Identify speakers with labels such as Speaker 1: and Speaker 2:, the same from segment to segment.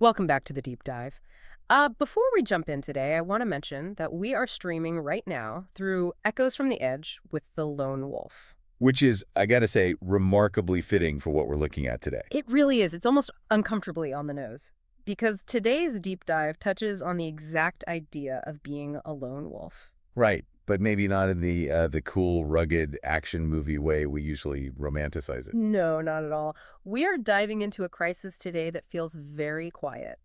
Speaker 1: Welcome back to the deep dive. Before we jump in today, I want to mention that we are streaming right now through Echoes from the Edge with the Lone Wolf.
Speaker 2: Which is, I gotta say, remarkably fitting for what we're looking at today.
Speaker 1: It really is. It's almost uncomfortably on the nose. Because today's deep dive touches on the exact idea of being a lone wolf.
Speaker 2: Right, but maybe not in the cool, rugged action movie way we usually romanticize it.
Speaker 1: No, not at all. We are diving into a crisis today that feels very quiet.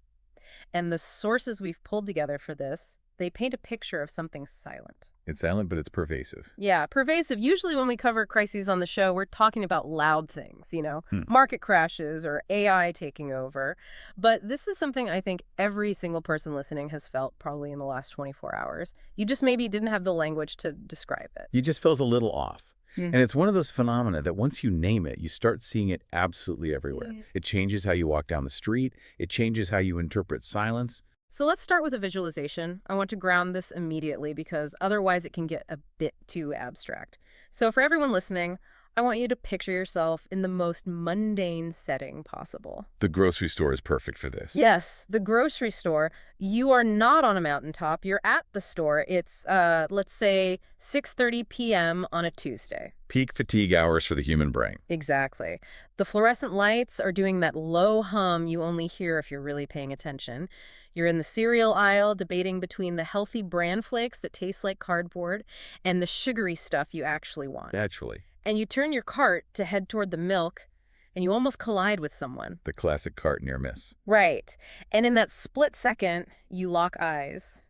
Speaker 1: And the sources we've pulled together for this, they paint a picture of something silent.
Speaker 2: It's silent, but it's pervasive.
Speaker 1: Yeah, pervasive. Usually when we cover crises on the show, we're talking about loud things, market crashes or AI taking over. But this is something I think every single person listening has felt probably in the last 24 hours. You just maybe didn't have the language to describe it.
Speaker 2: You just felt a little off. And it's one of those phenomena that once you name it, you start seeing it absolutely everywhere.
Speaker 1: Yeah.
Speaker 2: It changes how you walk down the street. It changes how you interpret silence.
Speaker 1: So let's start with a visualization. I want to ground this immediately because otherwise it can get a bit too abstract. So for everyone listening, I want you to picture yourself in the most mundane setting possible.
Speaker 2: The grocery store is perfect for this.
Speaker 1: Yes, the grocery store. You are not on a mountaintop. You're at the store. It's, let's say, 6:30 p.m. on a Tuesday.
Speaker 2: Peak fatigue hours for the human brain.
Speaker 1: Exactly. The fluorescent lights are doing that low hum you only hear if you're really paying attention. You're in the cereal aisle debating between the healthy bran flakes that taste like cardboard and the sugary stuff you actually want.
Speaker 2: Naturally.
Speaker 1: And you turn your cart to head toward the milk, and you almost collide with someone.
Speaker 2: The classic cart near miss.
Speaker 1: Right. And in that split second, you lock eyes.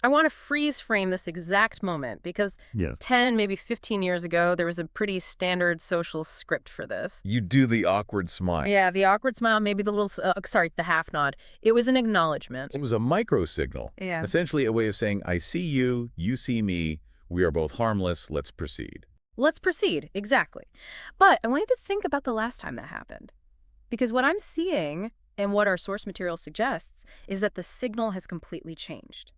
Speaker 1: I want to freeze frame this exact moment because 10, maybe 15 years ago, there was a pretty standard social script for this.
Speaker 2: You do the awkward smile.
Speaker 1: Yeah, the awkward smile, maybe the little, the half nod. It was an acknowledgement.
Speaker 2: It was a micro signal.
Speaker 1: Yeah.
Speaker 2: Essentially a way of saying, I see you, you see me, we are both harmless, let's proceed.
Speaker 1: Let's proceed, exactly. But I want you to think about the last time that happened. Because what I'm seeing and what our source material suggests is that the signal has completely changed.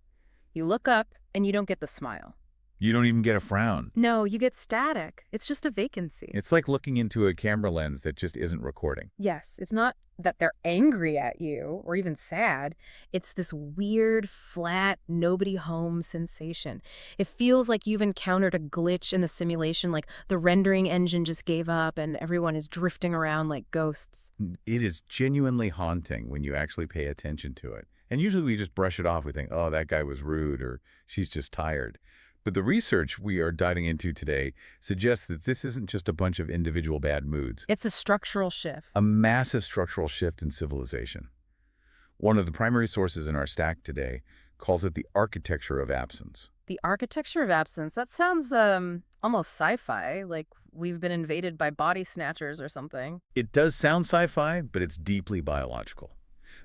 Speaker 1: You look up and you don't get the smile.
Speaker 2: You don't even get a frown.
Speaker 1: No, you get static. It's just a vacancy.
Speaker 2: It's like looking into a camera lens that just isn't recording.
Speaker 1: Yes, it's not that they're angry at you or even sad. It's this weird, flat, nobody home sensation. It feels like you've encountered a glitch in the simulation, like the rendering engine just gave up and everyone is drifting around like ghosts.
Speaker 2: It is genuinely haunting when you actually pay attention to it. And usually we just brush it off. We think, oh, that guy was rude or she's just tired. But the research we are diving into today suggests that this isn't just a bunch of individual bad moods.
Speaker 1: It's a structural shift.
Speaker 2: A massive structural shift in civilization. One of the primary sources in our stack today calls it the architecture of absence.
Speaker 1: The architecture of absence, that sounds almost sci-fi, like we've been invaded by body snatchers or something.
Speaker 2: It does sound sci-fi, but it's deeply biological.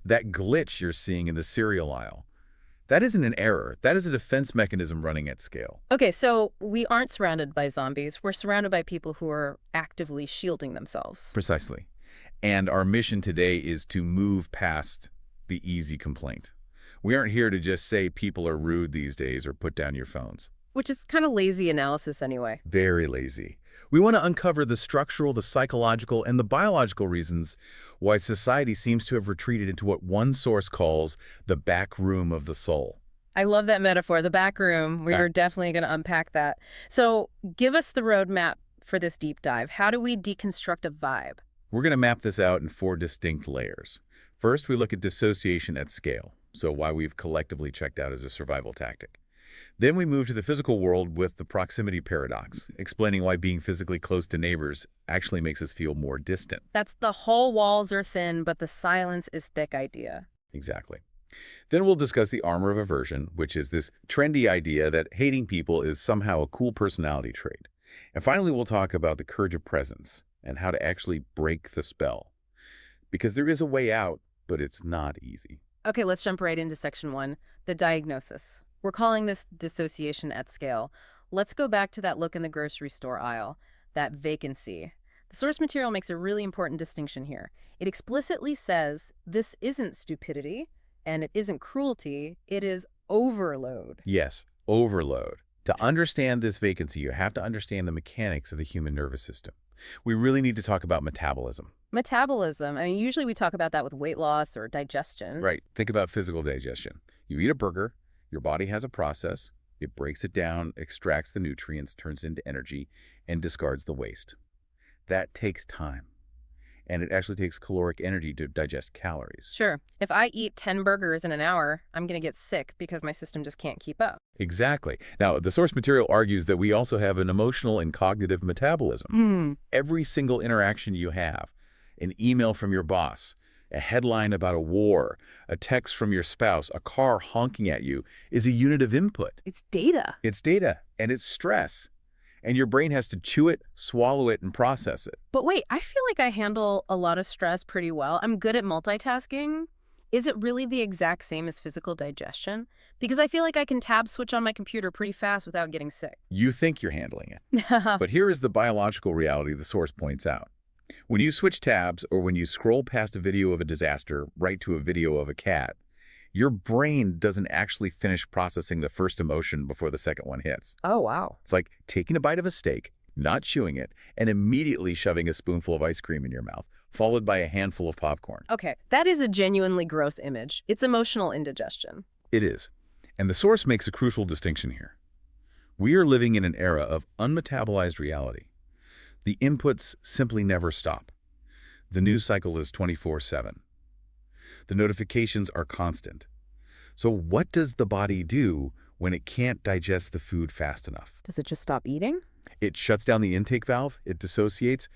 Speaker 2: That glitch you're seeing in the cereal aisle, that isn't an error. That is a defense mechanism running at scale.
Speaker 1: Okay, so we aren't surrounded by zombies. We're surrounded by people who are actively shielding themselves.
Speaker 2: Precisely. And our mission today is to move past the easy complaint. We aren't here to just say people are rude these days or put down your phones.
Speaker 1: Which is kind of lazy analysis anyway.
Speaker 2: Very lazy. We want to uncover the structural, the psychological, and the biological reasons why society seems to have retreated into what one source calls the back room of the soul.
Speaker 1: I love that metaphor, the back room. We're definitely going to unpack that. So give us the roadmap for this deep dive. How do we deconstruct a vibe?
Speaker 2: We're going to map this out in 4 distinct layers. First, we look at dissociation at scale, so why we've collectively checked out as a survival tactic. Then we move to the physical world with the proximity paradox, explaining why being physically close to neighbors actually makes us feel more distant.
Speaker 1: That's the whole walls are thin, but the silence is thick idea.
Speaker 2: Exactly. Then we'll discuss the armor of aversion, which is this trendy idea that hating people is somehow a cool personality trait. And finally, we'll talk about the courage of presence and how to actually break the spell. Because there is a way out, but it's not easy.
Speaker 1: Okay, let's jump right into section 1, the diagnosis. We're calling this dissociation at scale. Let's go back to that look in the grocery store aisle, that vacancy. The source material makes a really important distinction here. It explicitly says this isn't stupidity and it isn't cruelty, it is overload.
Speaker 2: Yes, overload. To understand this vacancy, you have to understand the mechanics of the human nervous system. We really need to talk about metabolism.
Speaker 1: Metabolism. I mean, usually we talk about that with weight loss or digestion.
Speaker 2: Right. Think about physical digestion. You eat a burger, your body has a process. It breaks it down, extracts the nutrients, turns it into energy, and discards the waste. That takes time. And it actually takes caloric energy to digest calories.
Speaker 1: Sure. If I eat 10 burgers in an hour, I'm going to get sick because my system just can't keep up.
Speaker 2: Exactly. Now, the source material argues that we also have an emotional and cognitive metabolism. Every single interaction you have, an email from your boss, a headline about a war, a text from your spouse, a car honking at you, is a unit of input.
Speaker 1: It's data.
Speaker 2: It's data, and it's stress. And your brain has to chew it, swallow it, and process it.
Speaker 1: But wait, I feel like I handle a lot of stress pretty well. I'm good at multitasking. Is it really the exact same as physical digestion? Because I feel like I can tab switch on my computer pretty fast without getting sick.
Speaker 2: You think you're handling it. But here is the biological reality the source points out. When you switch tabs or when you scroll past a video of a disaster right to a video of a cat, your brain doesn't actually finish processing the first emotion before the second one hits.
Speaker 1: Oh, wow.
Speaker 2: It's like taking a bite of a steak, not chewing it, and immediately shoving a spoonful of ice cream in your mouth, followed by a handful of popcorn.
Speaker 1: Okay, that is a genuinely gross image. It's emotional indigestion.
Speaker 2: It is. And the source makes a crucial distinction here. We are living in an era of unmetabolized reality. The inputs simply never stop. The news cycle is 24/7. The notifications are constant. So what does the body do when it can't digest the food fast enough?
Speaker 1: Does it just stop eating?
Speaker 2: It shuts down the intake valve. It dissociates.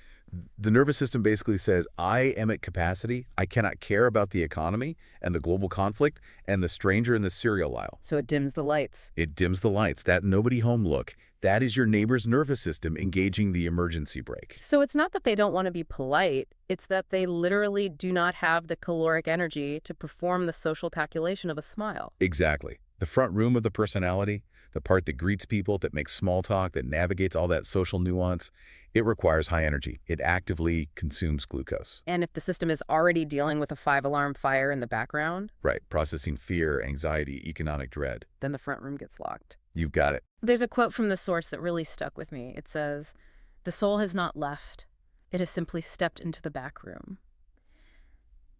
Speaker 2: The nervous system basically says, I am at capacity. I cannot care about the economy and the global conflict and the stranger in the cereal aisle.
Speaker 1: So it dims the lights.
Speaker 2: It dims the lights. That nobody home look. That is your neighbor's nervous system engaging the emergency brake.
Speaker 1: So it's not that they don't want to be polite. It's that they literally do not have the caloric energy to perform the social calculation of a smile.
Speaker 2: Exactly. The front room of the personality, the part that greets people, that makes small talk, that navigates all that social nuance, it requires high energy. It actively consumes glucose.
Speaker 1: And if the system is already dealing with a 5-alarm fire in the background,
Speaker 2: Right. Processing fear, anxiety, economic dread.
Speaker 1: then the front room gets locked.
Speaker 2: You've got it.
Speaker 1: There's a quote from the source that really stuck with me. It says, "The soul has not left. It has simply stepped into the back room."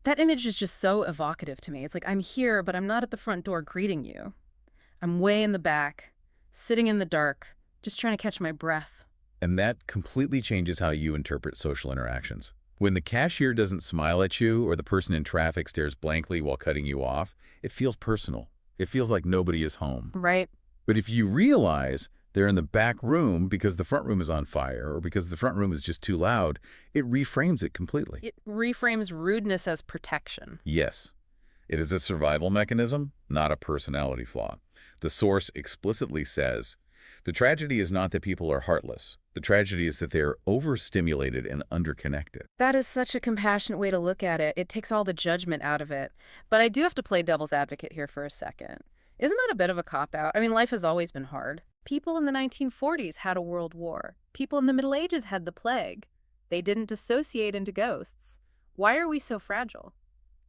Speaker 1: That image is just so evocative to me. It's like, I'm here, but I'm not at the front door greeting you. I'm way in the back, sitting in the dark, just trying to catch my breath.
Speaker 2: And that completely changes how you interpret social interactions. When the cashier doesn't smile at you or the person in traffic stares blankly while cutting you off, it feels personal. It feels like nobody is home.
Speaker 1: Right?
Speaker 2: But if you realize they're in the back room because the front room is on fire or because the front room is just too loud, it reframes it completely.
Speaker 1: It reframes rudeness as protection.
Speaker 2: Yes, it is a survival mechanism, not a personality flaw. The source explicitly says, the tragedy is not that people are heartless. The tragedy is that they're overstimulated and underconnected.
Speaker 1: That is such a compassionate way to look at it. It takes all the judgment out of it. But I do have to play devil's advocate here for a second. Isn't that a bit of a cop-out? I mean, life has always been hard. People in the 1940s had a world war. People in the Middle Ages had the plague. They didn't dissociate into ghosts. Why are we so fragile?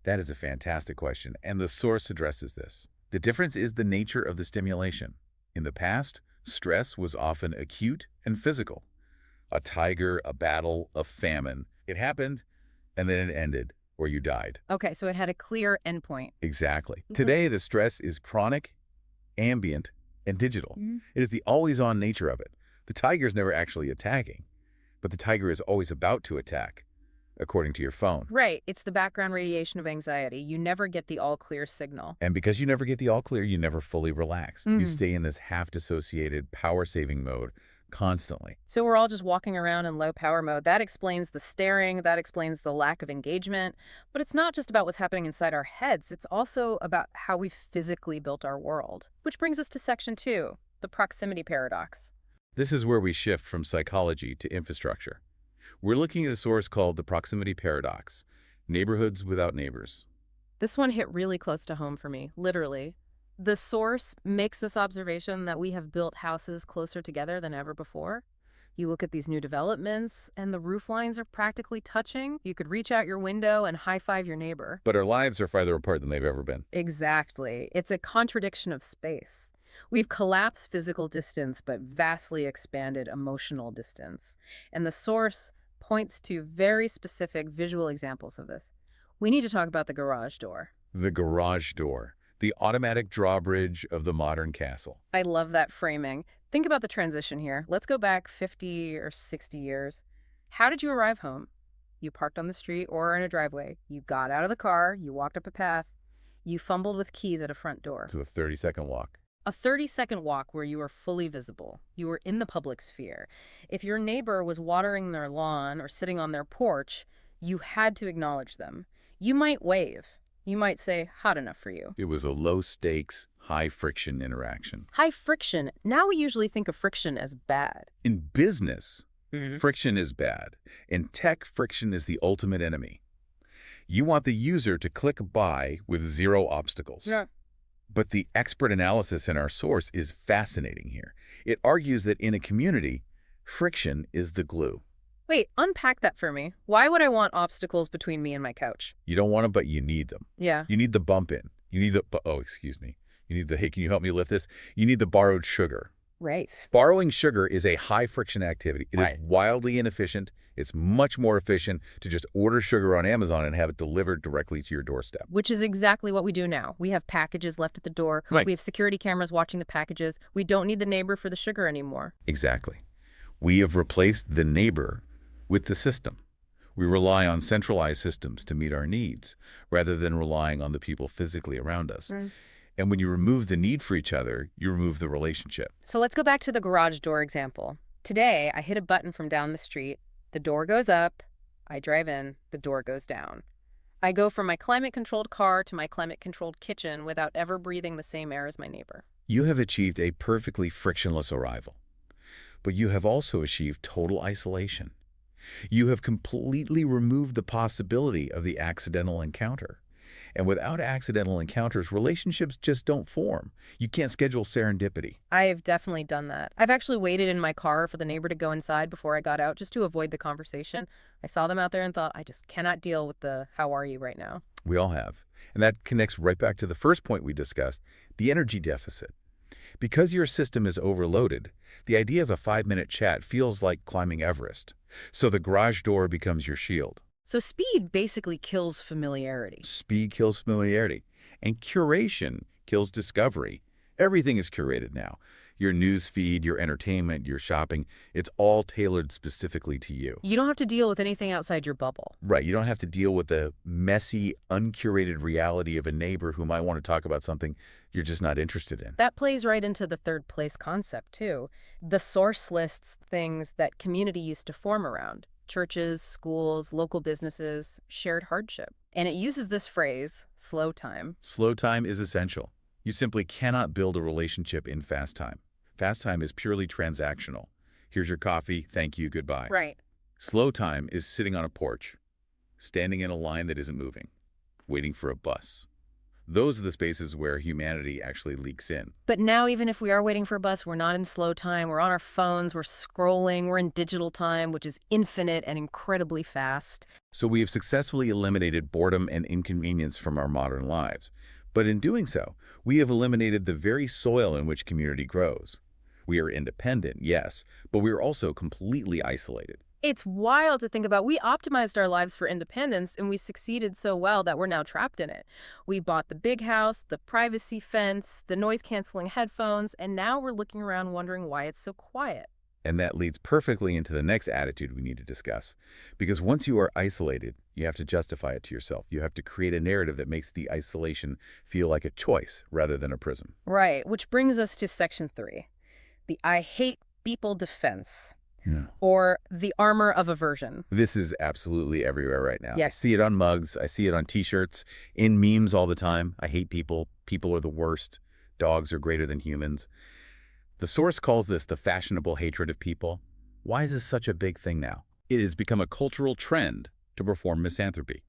Speaker 2: That is a fantastic question, and the source addresses this. The difference is the nature of the stimulation. In the past, stress was often acute and physical. A tiger, a battle, a famine. It happened, and then it ended, or you died.
Speaker 1: Okay, so it had a clear endpoint.
Speaker 2: Exactly. Today, the stress is chronic, ambient, and digital. It is the always-on nature of it. The tiger is never actually attacking, but the tiger is always about to attack, according to your phone.
Speaker 1: Right. It's the background radiation of anxiety. You never get the all-clear signal.
Speaker 2: And because you never get the all-clear, you never fully relax. You stay in this half-dissociated, power-saving mode constantly.
Speaker 1: So we're all just walking around in low power mode. That explains the staring. That explains the lack of engagement. But it's not just about what's happening inside our heads. It's also about how we physically built our world. Which brings us to section 2, the proximity paradox.
Speaker 2: This is where we shift from psychology to infrastructure. We're looking at a source called the proximity paradox, neighborhoods without neighbors.
Speaker 1: This one hit really close to home for me, literally. The source makes this observation that we have built houses closer together than ever before. You look at these new developments, and the roof lines are practically touching. You could reach out your window and high-five your neighbor.
Speaker 2: But our lives are farther apart than they've ever been.
Speaker 1: Exactly. It's a contradiction of space. We've collapsed physical distance, but vastly expanded emotional distance. And the source points to very specific visual examples of this. We need to talk about the garage door.
Speaker 2: The garage door, the automatic drawbridge of the modern castle.
Speaker 1: I love that framing. Think about the transition here. Let's go back 50 or 60 years. How did you arrive home? You parked on the street or in a driveway. You got out of the car. You walked up a path. You fumbled with keys at a front door.
Speaker 2: To the 30-second walk.
Speaker 1: A 30-second walk where you were fully visible. You were in the public sphere. If your neighbor was watering their lawn or sitting on their porch, you had to acknowledge them. You might wave. You might say, hot enough for you.
Speaker 2: It was a low-stakes, high-friction interaction.
Speaker 1: High friction. Now we usually think of friction as bad.
Speaker 2: In business,
Speaker 1: Mhm.
Speaker 2: friction is bad. In tech, friction is the ultimate enemy. You want the user to click buy with zero obstacles.
Speaker 1: Yeah.
Speaker 2: But the expert analysis in our source is fascinating here. It argues that in a community, friction is the glue.
Speaker 1: Wait, unpack that for me. Why would I want obstacles between me and my couch?
Speaker 2: You don't want them, but you need them.
Speaker 1: Yeah.
Speaker 2: You need the bump in. You need the, oh, excuse me. You need the, hey, can you help me lift this? You need the borrowed sugar.
Speaker 1: Right.
Speaker 2: Borrowing sugar is a high-friction activity. It is
Speaker 1: Right.
Speaker 2: wildly inefficient. It's much more efficient to just order sugar on Amazon and have it delivered directly to your doorstep.
Speaker 1: Which is exactly what we do now. We have packages left at the door.
Speaker 2: Right.
Speaker 1: We have security cameras watching the packages. We don't need the neighbor for the sugar anymore.
Speaker 2: Exactly. We have replaced the neighbor with the system. We rely on centralized systems to meet our needs, rather than relying on the people physically around us.
Speaker 1: Right.
Speaker 2: And when you remove the need for each other, you remove the relationship.
Speaker 1: So let's go back to the garage door example. Today, I hit a button from down the street. The door goes up. I drive in. The door goes down. I go from my climate-controlled car to my climate-controlled kitchen without ever breathing the same air as my neighbor.
Speaker 2: You have achieved a perfectly frictionless arrival. But you have also achieved total isolation. You have completely removed the possibility of the accidental encounter. And without accidental encounters, relationships just don't form. You can't schedule serendipity.
Speaker 1: I have definitely done that. I've actually waited in my car for the neighbor to go inside before I got out just to avoid the conversation. I saw them out there and thought, I just cannot deal with the how are you right now.
Speaker 2: We all have. And that connects right back to the first point we discussed, the energy deficit. Because your system is overloaded, the idea of a 5-minute chat feels like climbing Everest. So the garage door becomes your shield.
Speaker 1: So speed basically kills familiarity.
Speaker 2: Speed kills familiarity. And curation kills discovery. Everything is curated now. Your news feed, your entertainment, your shopping, it's all tailored specifically to you.
Speaker 1: You don't have to deal with anything outside your bubble.
Speaker 2: Right, you don't have to deal with the messy, uncurated reality of a neighbor who might want to talk about something you're just not interested in.
Speaker 1: That plays right into the third place concept, too. The source lists things that community used to form around. Churches, schools, local businesses, shared hardship. And it uses this phrase, slow time.
Speaker 2: Slow time is essential. You simply cannot build a relationship in fast time. Fast time is purely transactional. Here's your coffee, thank you, goodbye.
Speaker 1: Right.
Speaker 2: Slow time is sitting on a porch, standing in a line that isn't moving, waiting for a bus. Those are the spaces where humanity actually leaks in.
Speaker 1: But now, even if we are waiting for a bus, we're not in slow time. We're on our phones, we're scrolling, we're in digital time, which is infinite and incredibly fast.
Speaker 2: So we have successfully eliminated boredom and inconvenience from our modern lives. But in doing so, we have eliminated the very soil in which community grows. We are independent, yes, but we are also completely isolated.
Speaker 1: It's wild to think about. We optimized our lives for independence, and we succeeded so well that we're now trapped in it. We bought the big house, the privacy fence, the noise-canceling headphones, and now we're looking around wondering why it's so quiet.
Speaker 2: And that leads perfectly into the next attitude we need to discuss. Because once you are isolated, you have to justify it to yourself. You have to create a narrative that makes the isolation feel like a choice rather than a prison.
Speaker 1: Right, which brings us to section 3, the I hate people defense.
Speaker 2: Yeah.
Speaker 1: Or the armor of aversion.
Speaker 2: This is absolutely everywhere right now.
Speaker 1: Yes.
Speaker 2: I see it on mugs. I see it on T-shirts, in memes all the time. I hate people. People are the worst. Dogs are greater than humans. The source calls this the fashionable hatred of people. Why is this such a big thing now? It has become a cultural trend to perform misanthropy.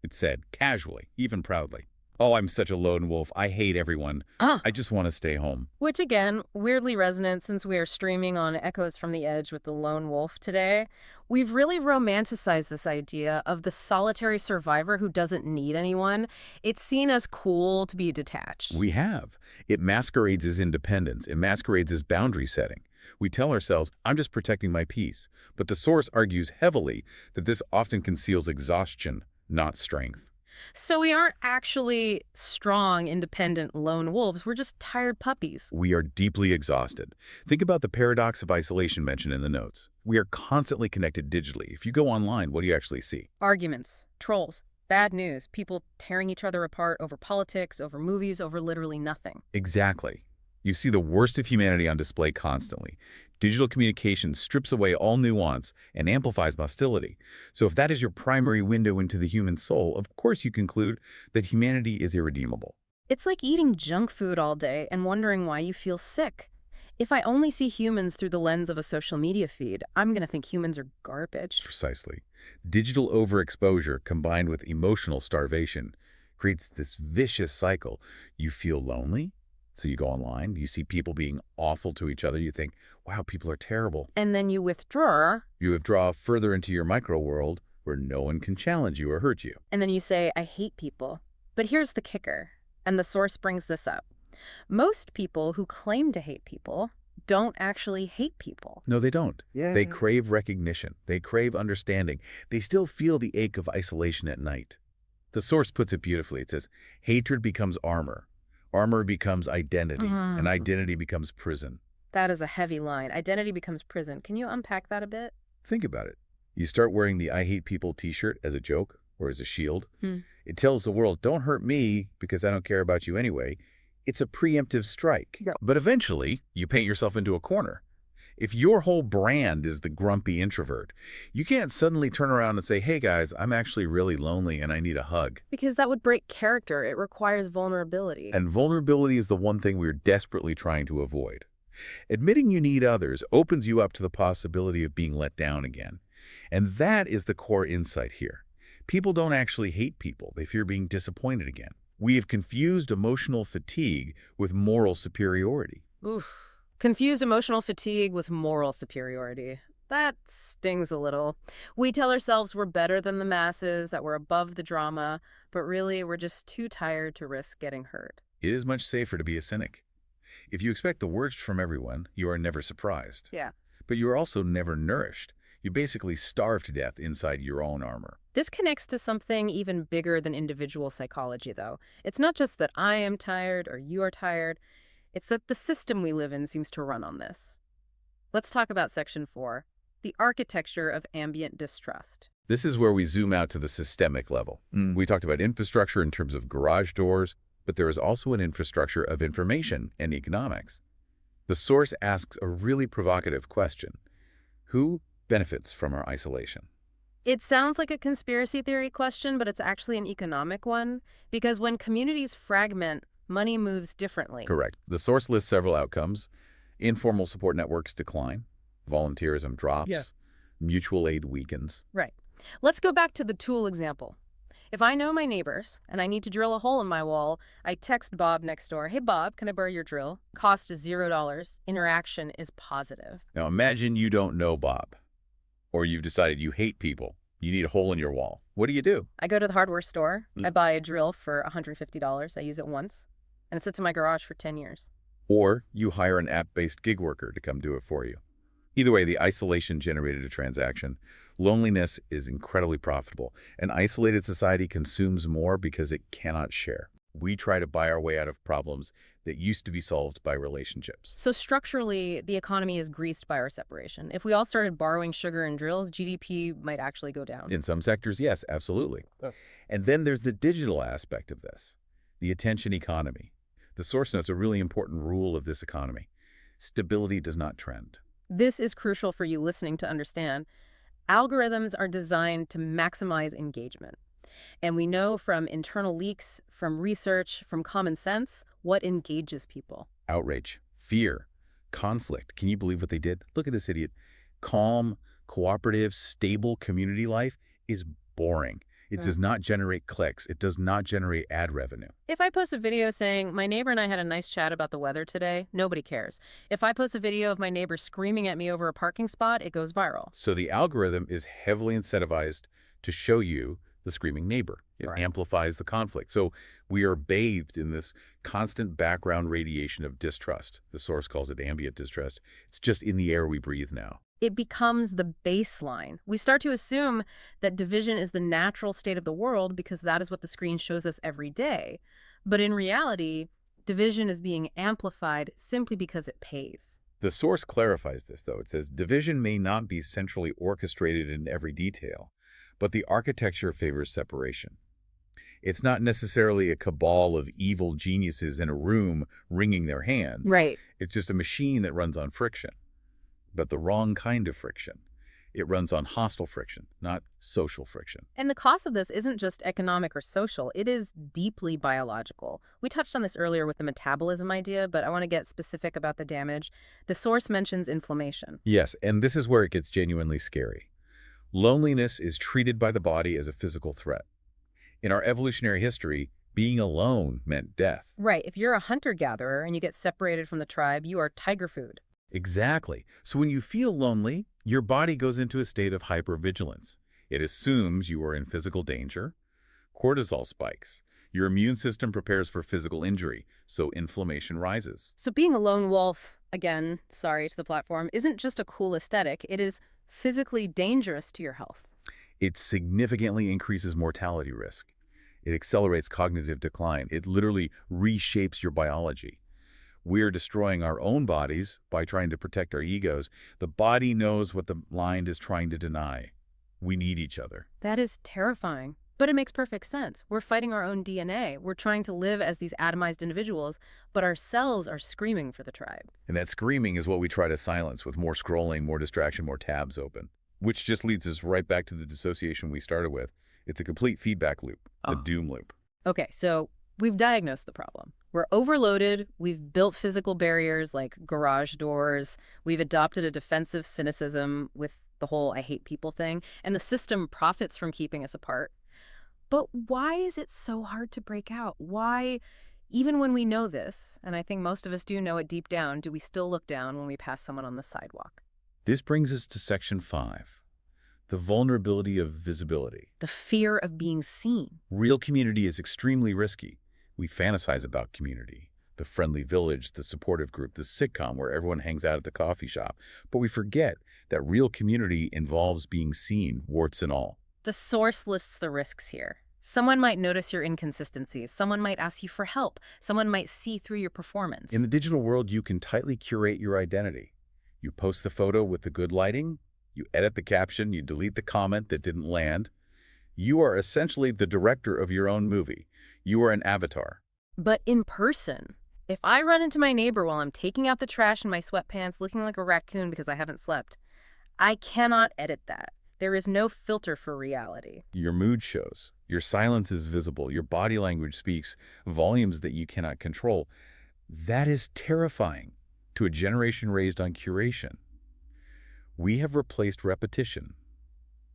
Speaker 2: It's said casually, even proudly. Oh, I'm such a lone wolf. I hate everyone.
Speaker 1: Ah,
Speaker 2: I just want to stay home.
Speaker 1: which again, weirdly resonant since we are streaming on Echoes from the Edge with the lone wolf today. We've really romanticized this idea of the solitary survivor who doesn't need anyone. It's seen as cool to be detached.
Speaker 2: We have. It masquerades as independence. It masquerades as boundary setting. We tell ourselves, I'm just protecting my peace. But the source argues heavily that this often conceals exhaustion, not strength.
Speaker 1: So we aren't actually strong, independent lone wolves. We're just tired puppies.
Speaker 2: We are deeply exhausted. Think about the paradox of isolation mentioned in the notes. We are constantly connected digitally. If you go online, what do you actually see?
Speaker 1: Arguments, trolls, bad news, people tearing each other apart over politics, over movies, over literally nothing.
Speaker 2: Exactly. You see the worst of humanity on display constantly. Digital communication strips away all nuance and amplifies hostility. So if that is your primary window into the human soul, of course you conclude that humanity is irredeemable.
Speaker 1: It's like eating junk food all day and wondering why you feel sick. If I only see humans through the lens of a social media feed, I'm going to think humans are garbage.
Speaker 2: Precisely. Digital overexposure combined with emotional starvation creates this vicious cycle. You feel lonely, so you go online, you see people being awful to each other, you think, wow, people are terrible.
Speaker 1: And then you withdraw,
Speaker 2: You withdraw further into your micro world where no one can challenge you or hurt you.
Speaker 1: and then you say, I hate people. But here's the kicker, and the source brings this up. Most people who claim to hate people don't actually hate people.
Speaker 2: No, they don't.
Speaker 3: Yeah.
Speaker 2: They crave recognition. They crave understanding. They still feel the ache of isolation at night. The source puts it beautifully. It says, hatred becomes armor. Armor becomes identity, and identity becomes prison.
Speaker 1: That is a heavy line. Identity becomes prison. Can you unpack that a bit?
Speaker 2: Think about it. You start wearing the I hate people t-shirt as a joke or as a shield.
Speaker 1: Hmm.
Speaker 2: It tells the world, don't hurt me because I don't care about you anyway. It's a preemptive strike.
Speaker 1: Yeah.
Speaker 2: But eventually, you paint yourself into a corner. If your whole brand is the grumpy introvert, you can't suddenly turn around and say, hey guys, I'm actually really lonely and I need a hug.
Speaker 1: Because that would break character. It requires vulnerability.
Speaker 2: And vulnerability is the one thing we're desperately trying to avoid. Admitting you need others opens you up to the possibility of being let down again. And that is the core insight here. People don't actually hate people. They fear being disappointed again. We have confused emotional fatigue with moral superiority.
Speaker 1: Oof. Confused emotional fatigue with moral superiority. That stings a little. We tell ourselves we're better than the masses, that we're above the drama, but really we're just too tired to risk getting hurt.
Speaker 2: It is much safer to be a cynic. If you expect the worst from everyone, you are never surprised.
Speaker 1: Yeah.
Speaker 2: But you are also never nourished. You basically starve to death inside your own armor.
Speaker 1: This connects to something even bigger than individual psychology, though. It's not just that I am tired or you are tired. It's that the system we live in seems to run on this. Let's talk about Section 4, the architecture of ambient distrust.
Speaker 2: This is where we zoom out to the systemic level. We talked about infrastructure in terms of garage doors, but there is also an infrastructure of information and economics. The source asks a really provocative question. Who benefits from our isolation?
Speaker 1: It sounds like a conspiracy theory question, but it's actually an economic one, because when communities fragment, money moves differently.
Speaker 2: Correct. The source lists several outcomes. Informal support networks decline. Volunteerism drops.
Speaker 3: Yeah.
Speaker 2: Mutual aid weakens.
Speaker 1: Right. Let's go back to the tool example. If I know my neighbors and I need to drill a hole in my wall, I text Bob next door, hey Bob, can I borrow your drill? Cost is $0. Interaction is positive.
Speaker 2: Now imagine you don't know Bob, or you've decided you hate people. You need a hole in your wall. What do?
Speaker 1: I go to the hardware store, I buy a drill for $150, I use it once, and it sits in my garage for 10 years.
Speaker 2: Or you hire an app-based gig worker to come do it for you. Either way, the isolation generated a transaction. Loneliness is incredibly profitable. An isolated society consumes more because it cannot share. We try to buy our way out of problems that used to be solved by relationships.
Speaker 1: So structurally, the economy is greased by our separation. If we all started borrowing sugar and drills, GDP might actually go down.
Speaker 2: In some sectors, yes, absolutely. And then there's the digital aspect of this, the attention economy. The source notes a really important rule of this economy. Stability does not trend.
Speaker 1: This is crucial for you listening to understand. Algorithms are designed to maximize engagement. And we know from internal leaks, from research, from common sense, what engages people.
Speaker 2: Outrage, fear, conflict. Can you believe what they did? Look at this idiot. Calm, cooperative, stable community life is boring. It does not generate clicks. It does not generate ad revenue.
Speaker 1: If I post a video saying, my neighbor and I had a nice chat about the weather today, nobody cares. If I post a video of my neighbor screaming at me over a parking spot, it goes viral.
Speaker 2: So the algorithm is heavily incentivized to show you the screaming neighbor. It
Speaker 1: Right.
Speaker 2: amplifies the conflict. So we are bathed in this constant background radiation of distrust. The source calls it ambient distrust. It's just in the air we breathe now.
Speaker 1: It becomes the baseline. We start to assume that division is the natural state of the world because that is what the screen shows us every day. But in reality, division is being amplified simply because it pays.
Speaker 2: The source clarifies this, though. It says division may not be centrally orchestrated in every detail, but the architecture favors separation. It's not necessarily a cabal of evil geniuses in a room wringing their hands.
Speaker 1: Right.
Speaker 2: It's just a machine that runs on friction, but the wrong kind of friction. It runs on hostile friction, not social friction.
Speaker 1: And the cost of this isn't just economic or social, it is deeply biological. We touched on this earlier with the metabolism idea, but I want to get specific about the damage. The source mentions inflammation.
Speaker 2: Yes, and this is where it gets genuinely scary. Loneliness is treated by the body as a physical threat. In our evolutionary history, being alone meant death.
Speaker 1: Right, if you're a hunter-gatherer and you get separated from the tribe, you are tiger food.
Speaker 2: Exactly. So when you feel lonely, your body goes into a state of hypervigilance. It assumes you are in physical danger. Cortisol spikes. Your immune system prepares for physical injury, so inflammation rises.
Speaker 1: So being a lone wolf, again, sorry to the platform, isn't just a cool aesthetic, it is physically dangerous to your health.
Speaker 2: It significantly increases mortality risk. It accelerates cognitive decline. It literally reshapes your biology. We're destroying our own bodies by trying to protect our egos. The body knows what the mind is trying to deny. We need each other.
Speaker 1: That is terrifying. But it makes perfect sense. We're fighting our own DNA. We're trying to live as these atomized individuals, but our cells are screaming for the tribe.
Speaker 2: And that screaming is what we try to silence with more scrolling, more distraction, more tabs open. Which just leads us right back to the dissociation we started with. It's a complete feedback loop, the doom loop.
Speaker 1: Okay, so we've diagnosed the problem. We're overloaded. We've built physical barriers like garage doors. We've adopted a defensive cynicism with the whole I hate people thing. And the system profits from keeping us apart. But why is it so hard to break out? Why, even when we know this, and I think most of us do know it deep down, do we still look down when we pass someone on the sidewalk?
Speaker 2: This brings us to section 5, the vulnerability of visibility.
Speaker 1: The fear of being seen.
Speaker 2: Real community is extremely risky. We fantasize about community, the friendly village, the supportive group, the sitcom where everyone hangs out at the coffee shop. But we forget that real community involves being seen, warts and all.
Speaker 1: The source lists the risks here. Someone might notice your inconsistencies. Someone might ask you for help. Someone might see through your performance.
Speaker 2: In the digital world, you can tightly curate your identity. You post the photo with the good lighting, you edit the caption, you delete the comment that didn't land. You are essentially the director of your own movie. You are an avatar.
Speaker 1: But in person, if I run into my neighbor while I'm taking out the trash in my sweatpants looking like a raccoon because I haven't slept, I cannot edit that. There is no filter for reality.
Speaker 2: Your mood shows. Your silence is visible. Your body language speaks volumes that you cannot control. That is terrifying to a generation raised on curation. We have replaced repetition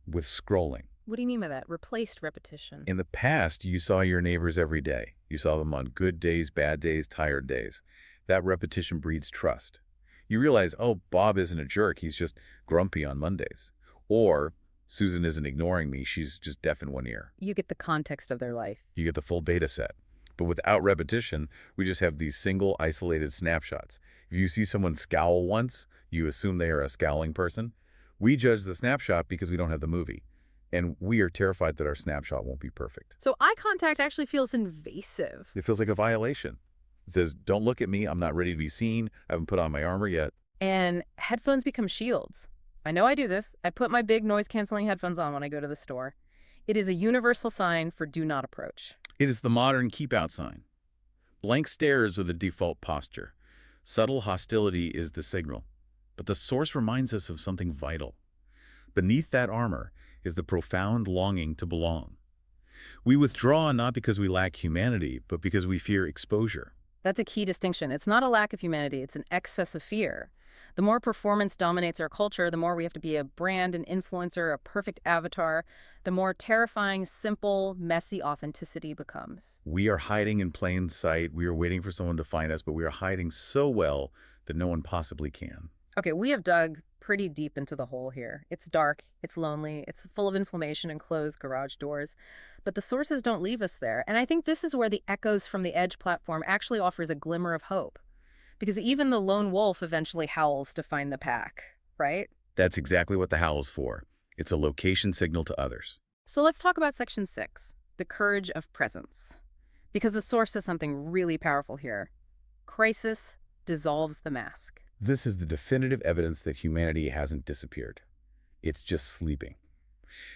Speaker 2: with scrolling.
Speaker 1: What do you mean by that? Replaced repetition.
Speaker 2: In the past, you saw your neighbors every day. You saw them on good days, bad days, tired days. That repetition breeds trust. You realize, oh, Bob isn't a jerk. He's just grumpy on Mondays. Or Susan isn't ignoring me. She's just deaf in one ear.
Speaker 1: You get the context of their life.
Speaker 2: You get the full data set. But without repetition, we just have these single, isolated snapshots. If you see someone scowl once, you assume they are a scowling person. We judge the snapshot because we don't have the movie. And we are terrified that our snapshot won't be perfect.
Speaker 1: So eye contact actually feels invasive.
Speaker 2: It feels like a violation. It says, don't look at me. I'm not ready to be seen. I haven't put on my armor yet.
Speaker 1: And headphones become shields. I know I do this. I put my big noise-canceling headphones on when I go to the store. It is a universal sign for do not approach.
Speaker 2: It is the modern keep-out sign. Blank stares are the default posture. Subtle hostility is the signal. But the source reminds us of something vital. Beneath that armor is the profound longing to belong. We withdraw not because we lack humanity, but because we fear exposure.
Speaker 1: That's a key distinction. It's not a lack of humanity. It's an excess of fear. The more performance dominates our culture, the more we have to be a brand, an influencer, a perfect avatar, the more terrifying, simple, messy authenticity becomes.
Speaker 2: We are hiding in plain sight. We are waiting for someone to find us, but we are hiding so well that no one possibly can.
Speaker 1: Okay, we have dug pretty deep into the hole here. It's dark, it's lonely, it's full of inflammation and closed garage doors. But the sources don't leave us there. And I think this is where the Echoes from the Edge platform actually offers a glimmer of hope. Because even the lone wolf eventually howls to find the pack, right?
Speaker 2: That's exactly what the howl's for. It's a location signal to others.
Speaker 1: So let's talk about Section 6, the courage of presence. Because the source says something really powerful here. Crisis dissolves the mask.
Speaker 2: This is the definitive evidence that humanity hasn't disappeared. It's just sleeping.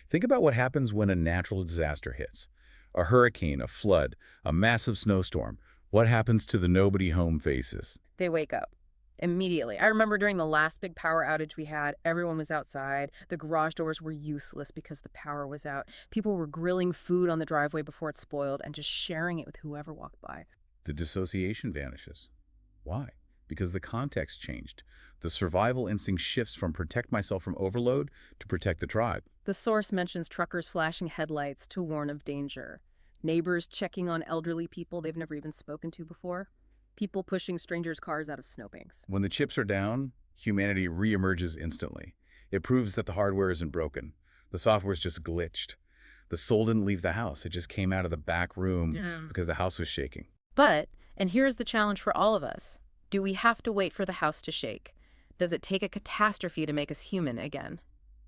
Speaker 2: Think about what happens when a natural disaster hits. A hurricane, a flood, a massive snowstorm. What happens to the nobody home faces?
Speaker 1: They wake up immediately. I remember during the last big power outage we had, everyone was outside. The garage doors were useless because the power was out. People were grilling food on the driveway before it spoiled and just sharing it with whoever walked by.
Speaker 2: The dissociation vanishes. Why? Because the context changed. The survival instinct shifts from protect myself from overload to protect the tribe.
Speaker 1: The source mentions truckers flashing headlights to warn of danger, neighbors checking on elderly people they've never even spoken to before, people pushing strangers' cars out of snowbanks.
Speaker 2: When the chips are down, humanity reemerges instantly. It proves that the hardware isn't broken. The software's just glitched. The soul didn't leave the house. It just came out of the back room because the house was shaking.
Speaker 1: But, and here's the challenge for all of us, do we have to wait for the house to shake? Does it take a catastrophe to make us human again?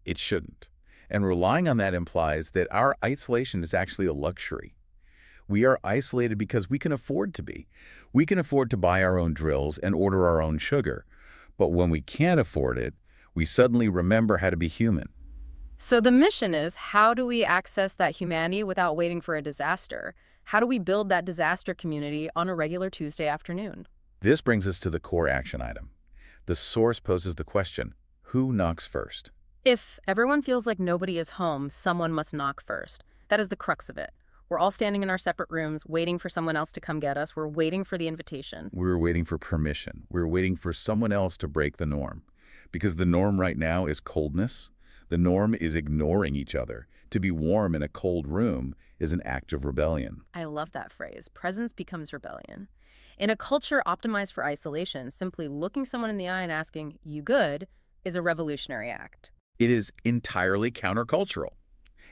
Speaker 2: It shouldn't. And relying on that implies that our isolation is actually a luxury. We are isolated because we can afford to be. We can afford to buy our own drills and order our own sugar. But when we can't afford it, we suddenly remember how to be human.
Speaker 1: So the mission is, how do we access that humanity without waiting for a disaster? How do we build that disaster community on a regular Tuesday afternoon?
Speaker 2: This brings us to the core action item. The source poses the question, who knocks first?
Speaker 1: If everyone feels like nobody is home, someone must knock first. That is the crux of it. We're all standing in our separate rooms, waiting for someone else to come get us. We're waiting for the invitation.
Speaker 2: We're waiting for permission. We're waiting for someone else to break the norm. Because the norm right now is coldness. The norm is ignoring each other. To be warm in a cold room is an act of rebellion.
Speaker 1: I love that phrase. Presence becomes rebellion. In a culture optimized for isolation, simply looking someone in the eye and asking, "You good?" is a revolutionary act.
Speaker 2: It is entirely countercultural.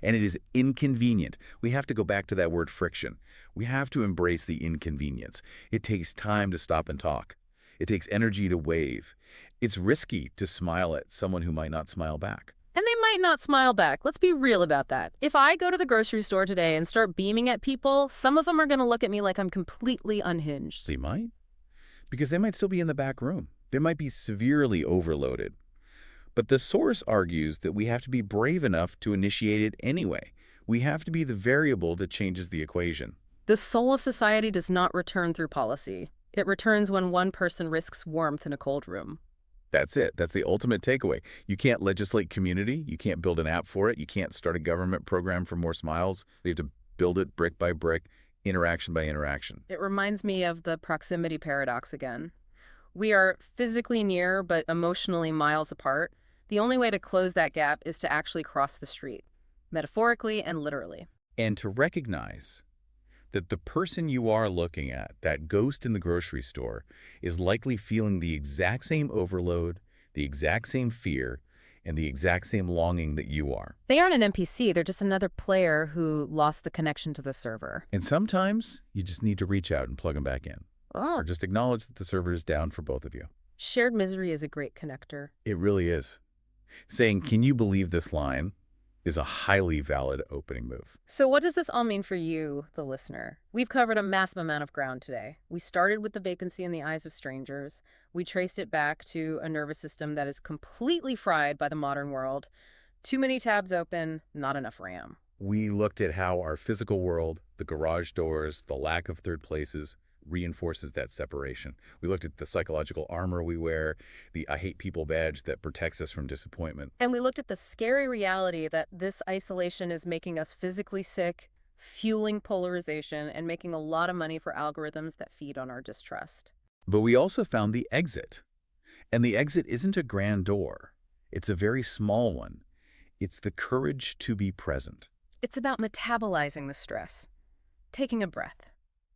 Speaker 2: And it is inconvenient. We have to go back to that word friction. We have to embrace the inconvenience. It takes time to stop and talk. It takes energy to wave. It's risky to smile at someone who might not smile back.
Speaker 1: And they might not smile back. Let's be real about that. If I go to the grocery store today and start beaming at people, some of them are going to look at me like I'm completely unhinged.
Speaker 2: They might. Because they might still be in the back room. They might be severely overloaded. But the source argues that we have to be brave enough to initiate it anyway. We have to be the variable that changes the equation.
Speaker 1: The soul of society does not return through policy. It returns when one person risks warmth in a cold room.
Speaker 2: That's it. That's the ultimate takeaway. You can't legislate community. You can't build an app for it. You can't start a government program for more smiles. You have to build it brick by brick, interaction by interaction.
Speaker 1: It reminds me of the proximity paradox again. We are physically near but emotionally miles apart. The only way to close that gap is to actually cross the street, metaphorically and literally.
Speaker 2: And to recognize that the person you are looking at, that ghost in the grocery store, is likely feeling the exact same overload, the exact same fear, and the exact same longing that you are.
Speaker 1: They aren't an NPC, they're just another player who lost the connection to the server.
Speaker 2: And sometimes you just need to reach out and plug them back in.
Speaker 1: Oh.
Speaker 2: Or just acknowledge that the server is down for both of you.
Speaker 1: Shared misery is a great connector.
Speaker 2: It really is. Saying, "Can you believe this line?" is a highly valid opening move.
Speaker 1: So what does this all mean for you, the listener? We've covered a massive amount of ground today. We started with the vacancy in the eyes of strangers. We traced it back to a nervous system that is completely fried by the modern world. Too many tabs open, not enough RAM.
Speaker 2: We looked at how our physical world, the garage doors, the lack of third places, reinforces that separation. We looked at the psychological armor we wear, the I hate people badge that protects us from disappointment.
Speaker 1: And we looked at the scary reality that this isolation is making us physically sick, fueling polarization, and making a lot of money for algorithms that feed on our distrust.
Speaker 2: But we also found the exit. And the exit isn't a grand door. It's a very small one. It's the courage to be present.
Speaker 1: It's about metabolizing the stress, taking a breath,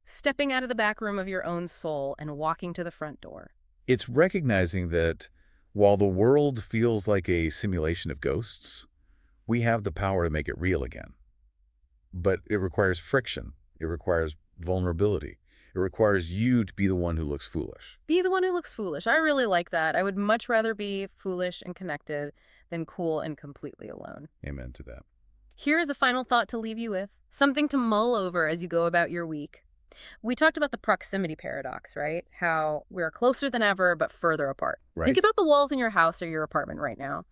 Speaker 1: stepping out of the back room of your own soul and walking to the front door.
Speaker 2: It's recognizing that while the world feels like a simulation of ghosts, we have the power to make it real again. But it requires friction. It requires vulnerability. It requires you to be the one who looks foolish.
Speaker 1: Be the one who looks foolish. I really like that. I would much rather be foolish and connected than cool and completely alone.
Speaker 2: Amen to that.
Speaker 1: Here is a final thought to leave you with, something to mull over as you go about your week. We talked about the proximity paradox, right? How we're closer than ever, but further apart.
Speaker 2: Right?
Speaker 1: Think about the walls in your house or your apartment right now.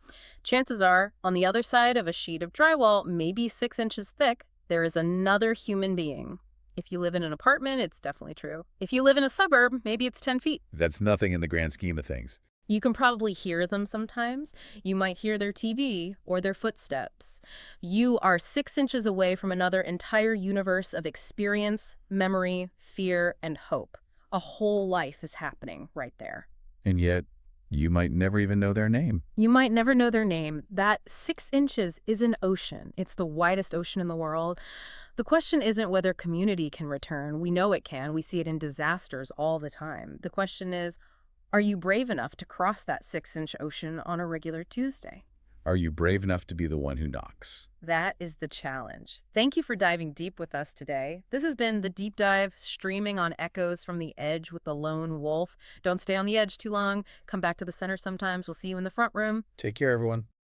Speaker 1: Chances are, on the other side of a sheet of drywall, maybe 6 inches thick, there is another human being. If you live in an apartment, it's definitely true. If you live in a suburb, maybe it's 10 feet.
Speaker 2: That's nothing in the grand scheme of things.
Speaker 1: You can probably hear them sometimes. You might hear their TV or their footsteps. You are 6 inches away from another entire universe of experience, memory, fear, and hope. A whole life is happening right there.
Speaker 2: And yet, you might never even know their name.
Speaker 1: You might never know their name. That 6 inches is an ocean. It's the widest ocean in the world. The question isn't whether community can return. We know it can. We see it in disasters all the time. The question is, are you brave enough to cross that 6-inch ocean on a regular Tuesday?
Speaker 2: Are you brave enough to be the one who knocks?
Speaker 1: That is the challenge. Thank you for diving deep with us today. This has been The Deep Dive, streaming on Echoes from the Edge with the Lone Wolf. Don't stay on the edge too long. Come back to the center sometimes. We'll see you in the front room.
Speaker 2: Take care, everyone.